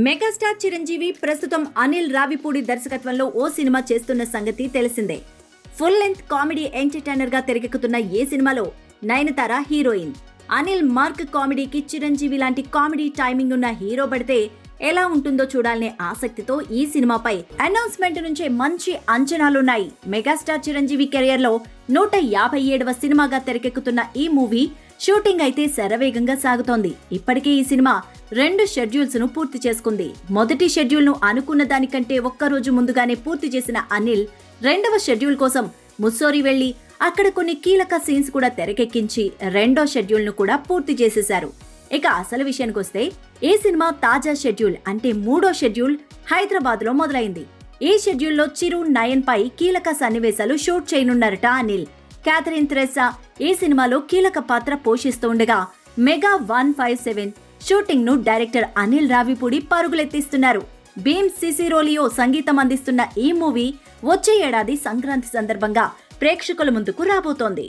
Megastar Chiranjeevi ప్రస్తుతం అనిల్ రావిపూడి దర్శకత్వంలో ఓ cinema చేస్తున్న సంగతి తెలిసిందే. ఫుల్ లెంత్ కామెడీ ఎంటర్టైనర్ గా తెరకెక్కుతున్న ఈ సినిమాలో నయనతార హీరోయిన్. అనిల్ మార్క్ కామెడీకి చిరంజీవి లాంటి కామెడీ టైమింగ్ ఉన్న హీరో పడితే ఎలా ఉంటుందో చూడాలనే ఆసక్తితో ఈ సినిమాపై అనౌన్స్మెంట్ నుంచే మంచి అంచనాలున్నాయి. మెగాస్టార్ చిరంజీవి కెరియర్ లో 157వ సినిమాగా తెరకెక్కుతున్న ఈ మూవీ షూటింగ్ అయితే శరవేగంగా సాగుతోంది. ఇప్పటికే ఈ సినిమా 2 షెడ్యూల్స్ ను పూర్తి చేసుకుంది. మొదటి షెడ్యూల్ ను అనుకున్న దానికంటే ఒక్కరోజు ముందుగానే పూర్తి చేసిన అనిల్ 2వ షెడ్యూల్ కోసం ముస్సోరీ వెళ్లి అక్కడ కొన్ని కీలక సీన్స్ కూడా తెరకెక్కించి 2వ షెడ్యూల్ ను కూడా పూర్తి చేసేశారు. ఇక అసలు విషయానికొస్తే ఈ సినిమా తాజా షెడ్యూల్ అంటే 3వ షెడ్యూల్ హైదరాబాద్ లో మొదలైంది. ఈ షెడ్యూల్లో చిరు, నయన్ పై కీలక సన్నివేశాలు షూట్ చేయనున్నారట అనిల్. క్యాథరిన్ థెరెస్సా ఈ సినిమాలో కీలక పాత్ర పోషిస్తుండగా మెగా 157 షూటింగ్ ను డైరెక్టర్ అనిల్ రావిపూడి పరుగులెత్తిస్తున్నారు. భీమ్ సిసిరోలియో సంగీతం అందిస్తున్న ఈ మూవీ వచ్చే ఏడాది సంక్రాంతి సందర్భంగా ప్రేక్షకుల ముందుకు రాబోతోంది.